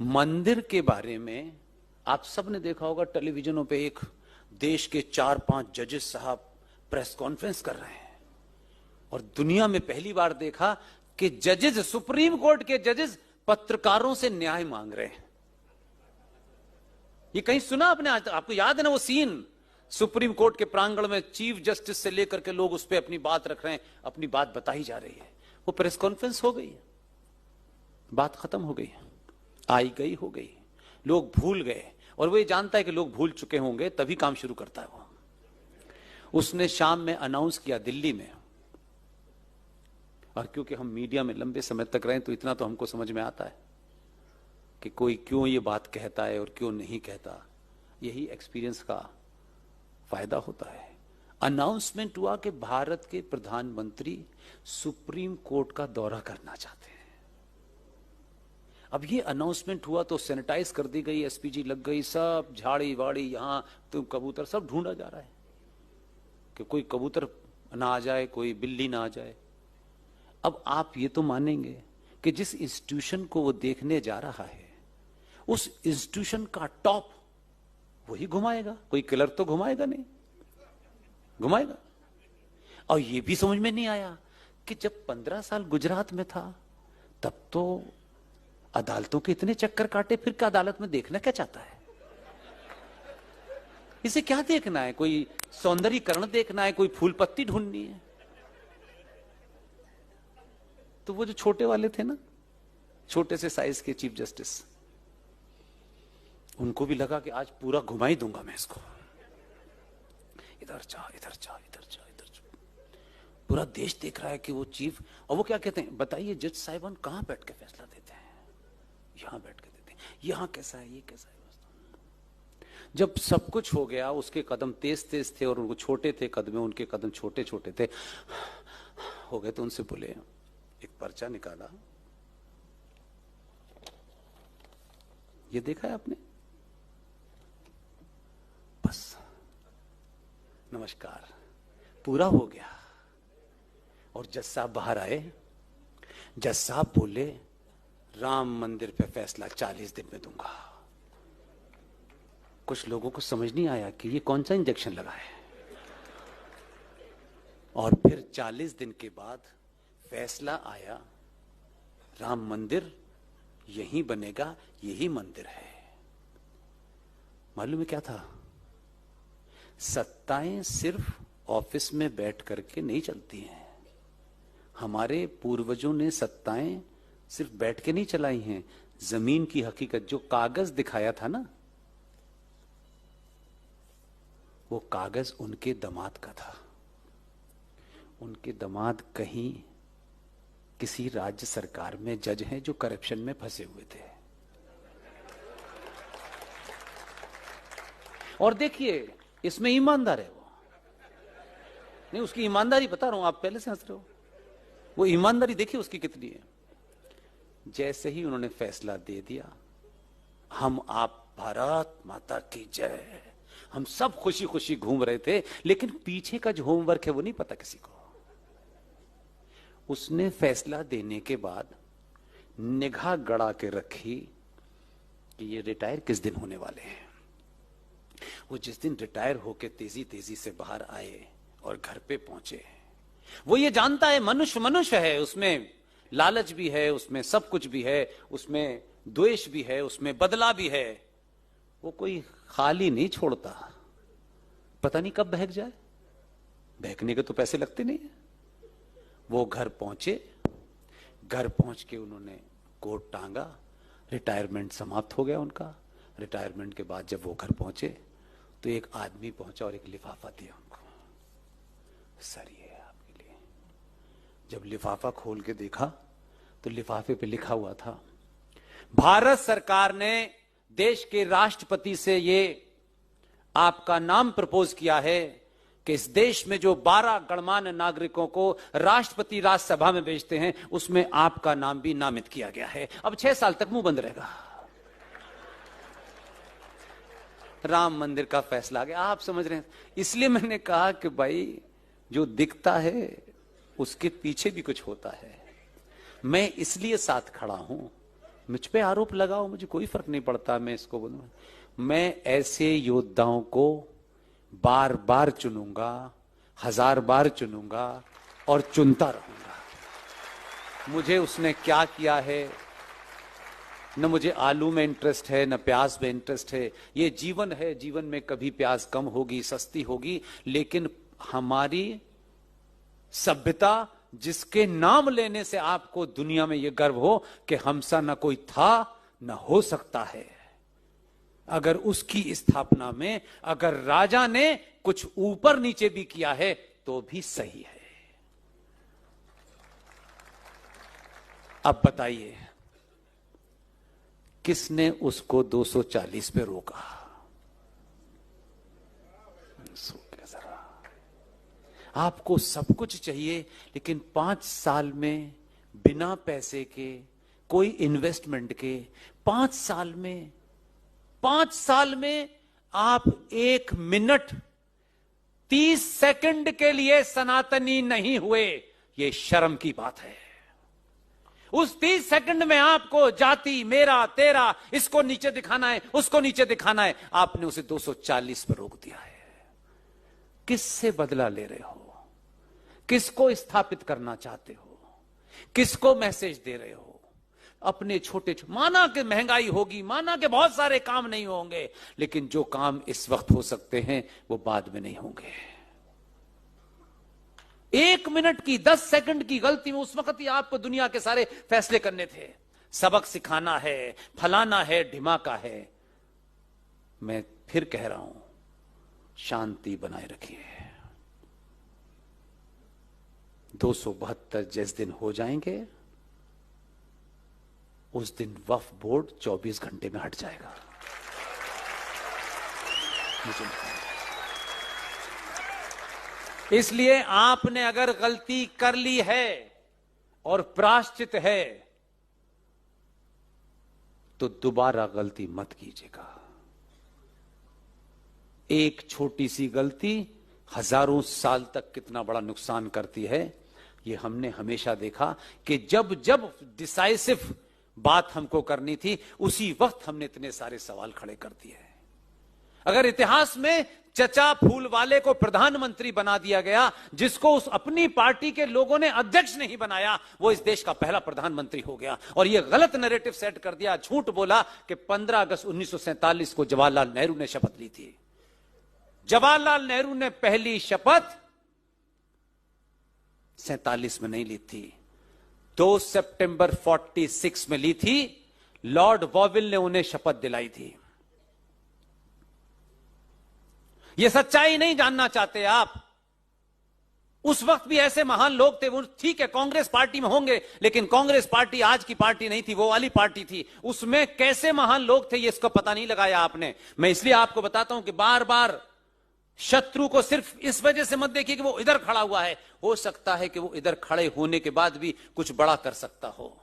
मंदिर के बारे में आप सबने देखा होगा, टेलीविजनों पे एक देश के 4-5 जजेस साहब प्रेस कॉन्फ्रेंस कर रहे हैं और दुनिया में पहली बार देखा कि जजेस, सुप्रीम कोर्ट के जजेस पत्रकारों से न्याय मांग रहे हैं। ये कहीं सुना आपने आज तक? आपको याद है ना वो सीन, सुप्रीम कोर्ट के प्रांगण में चीफ जस्टिस से लेकर के लोग उस पर अपनी बात रख रहे हैं, अपनी बात बताई जा रही है। वो प्रेस कॉन्फ्रेंस हो गई, बात खत्म हो गई, आई गई हो गई, लोग भूल गए। और वो ये जानता है कि लोग भूल चुके होंगे, तभी काम शुरू करता है वो। उसने शाम में अनाउंस किया दिल्ली में, और क्योंकि हम मीडिया में लंबे समय तक रहे तो इतना तो हमको समझ में आता है कि कोई क्यों ये बात कहता है और क्यों नहीं कहता। यही एक्सपीरियंस का फायदा होता है। अनाउंसमेंट हुआ कि भारत के प्रधानमंत्री सुप्रीम कोर्ट का दौरा करना चाहते हैं। अब ये अनाउंसमेंट हुआ तो सैनिटाइज कर दी गई, एसपीजी लग गई, सब झाड़ी वाड़ी, यहां तो कबूतर सब ढूंढा जा रहा है कि कोई कबूतर ना आ जाए, कोई बिल्ली ना आ जाए। अब आप ये तो मानेंगे कि जिस इंस्टीट्यूशन को वो देखने जा रहा है उस इंस्टीट्यूशन का टॉप वही घुमाएगा, कोई किलर तो घुमाएगा नहीं, घुमाएगा। और ये भी समझ में नहीं आया कि जब 15 साल गुजरात में था तब तो अदालतों के इतने चक्कर काटे, फिर क्या अदालत में देखना क्या चाहता है? इसे क्या देखना है? कोई सौंदर्यीकरण देखना है, कोई फूल पत्ती ढूंढनी है? तो वो जो छोटे वाले थे ना, छोटे से साइज के चीफ जस्टिस, उनको भी लगा कि आज पूरा घुमा ही दूंगा मैं इसको, इधर जा इधर जा इधर जा इधर जा। पूरा देश देख रहा है कि वो चीफ, और वो क्या कहते हैं, बताइए जज साहिबान कहां बैठ के फैसला देते हैं? यहां बैठ के देते हैं। यहां कैसा है, ये कैसा है? जब सब कुछ हो गया, उसके कदम तेज तेज थे और उनको छोटे थे कदम, उनके कदम छोटे छोटे थे हो गए, तो उनसे बोले, एक पर्चा निकाला, ये देखा है आपने? बस नमस्कार, पूरा हो गया। और जज साहब बाहर आए, जज साहब बोले, राम मंदिर पे फैसला 40 दिन में दूंगा। कुछ लोगों को समझ नहीं आया कि ये कौन सा इंजेक्शन लगा है। और फिर 40 दिन के बाद फैसला आया, राम मंदिर यही बनेगा, यही मंदिर है। मालूम है क्या था? सत्ताएं सिर्फ ऑफिस में बैठ करके नहीं चलती हैं। हमारे पूर्वजों ने सत्ताएं सिर्फ बैठ के नहीं चलाई हैं। जमीन की हकीकत, जो कागज दिखाया था ना, वो कागज उनके दामाद का था। उनके दामाद कहीं किसी राज्य सरकार में जज हैं जो करप्शन में फंसे हुए थे। और देखिए, इसमें ईमानदार है वो। नहीं, उसकी ईमानदारी बता रहा हूं, आप पहले से हंस रहे हो। वो ईमानदारी देखिए उसकी कितनी है। जैसे ही उन्होंने फैसला दे दिया, हम आप भारत माता की जय, हम सब खुशी खुशी घूम रहे थे, लेकिन पीछे का जो होमवर्क है वो नहीं पता किसी को। उसने फैसला देने के बाद निगाह गड़ा के रखी कि ये रिटायर किस दिन होने वाले हैं। वो जिस दिन रिटायर होके तेजी तेजी से बाहर आए और घर पे पहुंचे, वो ये जानता है मनुष्य मनुष्य है, उसमें लालच भी है, उसमें सब कुछ भी है, उसमें द्वेष भी है, उसमें बदला भी है। वो कोई खाली नहीं छोड़ता, पता नहीं कब बहक जाए। बहकने के तो पैसे लगते नहीं है। वो घर पहुंचे, घर पहुंच के उन्होंने कोट टांगा, रिटायरमेंट समाप्त हो गया उनका। रिटायरमेंट के बाद जब वो घर पहुंचे तो एक आदमी पहुंचा और एक लिफाफा दिया उनको, सर ये है आपके लिए। जब लिफाफा खोल के देखा तो लिफाफे पे लिखा हुआ था, भारत सरकार ने देश के राष्ट्रपति से ये आपका नाम प्रपोज किया है कि इस देश में जो 12 गणमान्य नागरिकों को राष्ट्रपति राज्यसभा में भेजते हैं, उसमें आपका नाम भी नामित किया गया है। अब 6 साल तक मुंह बंद रहेगा। राम मंदिर का फैसला आ गया। आप समझ रहे हैं? इसलिए मैंने कहा कि भाई, जो दिखता है उसके पीछे भी कुछ होता है। मैं इसलिए साथ खड़ा हूं मुझ पे आरोप लगाओ, मुझे कोई फर्क नहीं पड़ता, मैं इसको बोलूंगा। मैं ऐसे योद्धाओं को बार बार चुनूंगा, 1000 बार चुनूंगा और चुनता रहूंगा। मुझे उसने क्या किया है, न मुझे आलू में इंटरेस्ट है, न प्याज में इंटरेस्ट है। ये जीवन है, जीवन में कभी प्याज कम होगी, सस्ती होगी, लेकिन हमारी सभ्यता जिसके नाम लेने से आपको दुनिया में यह गर्व हो कि हमसा न कोई था न हो सकता है, अगर उसकी स्थापना में अगर राजा ने कुछ ऊपर नीचे भी किया है तो भी सही है। अब बताइए किसने उसको 240 पे रोका? आपको सब कुछ चाहिए, लेकिन 5 साल में बिना पैसे के, कोई इन्वेस्टमेंट के, 5 साल में आप 1 मिनट 30 सेकंड के लिए सनातनी नहीं हुए। यह शर्म की बात है। उस 30 सेकंड में आपको जाति, मेरा, तेरा, इसको नीचे दिखाना है, उसको नीचे दिखाना है, आपने उसे 240 पर रोक दिया है। किससे बदला ले रहे हो? किसको स्थापित करना चाहते हो? किसको मैसेज दे रहे हो? अपने छोटे माना कि महंगाई होगी, माना कि बहुत सारे काम नहीं होंगे, लेकिन जो काम इस वक्त हो सकते हैं वो बाद में नहीं होंगे। 1 मिनट की, 10 सेकंड की गलती में उस वक्त ही आपको दुनिया के सारे फैसले करने थे। सबक सिखाना है, फलाना है, ढिमाका है। मैं फिर कह रहा हूं, शांति बनाए रखिए। 272 जिस दिन हो जाएंगे उस दिन वक्फ बोर्ड 24 घंटे में हट जाएगा। इसलिए आपने अगर गलती कर ली है और प्रायश्चित है तो दोबारा गलती मत कीजिएगा। एक छोटी सी गलती हजारों साल तक कितना बड़ा नुकसान करती है, ये हमने हमेशा देखा कि जब जब डिसाइसिव बात हमको करनी थी उसी वक्त हमने इतने सारे सवाल खड़े कर दिए। अगर इतिहास में चचा फूल वाले को प्रधानमंत्री बना दिया गया, जिसको उस अपनी पार्टी के लोगों ने अध्यक्ष नहीं बनाया, वो इस देश का पहला प्रधानमंत्री हो गया। और ये गलत नैरेटिव सेट कर दिया, झूठ बोला कि 15 अगस्त 1947 को जवाहरलाल नेहरू ने शपथ ली थी। जवाहरलाल नेहरू ने पहली शपथ 47 में नहीं ली थी, 2 सितंबर 46 में ली थी। लॉर्ड वॉविल ने उन्हें शपथ दिलाई थी। यह सच्चाई नहीं जानना चाहते आप? उस वक्त भी ऐसे महान लोग थे। वो ठीक है, कांग्रेस पार्टी में होंगे, लेकिन कांग्रेस पार्टी आज की पार्टी नहीं थी, वो वाली पार्टी थी। उसमें कैसे महान लोग थे ये इसका पता नहीं लगाया आपने। मैं इसलिए आपको बताता हूं कि बार बार शत्रु को सिर्फ इस वजह से मत देखिए कि वो इधर खड़ा हुआ है। हो सकता है कि वो इधर खड़े होने के बाद भी कुछ बड़ा कर सकता हो।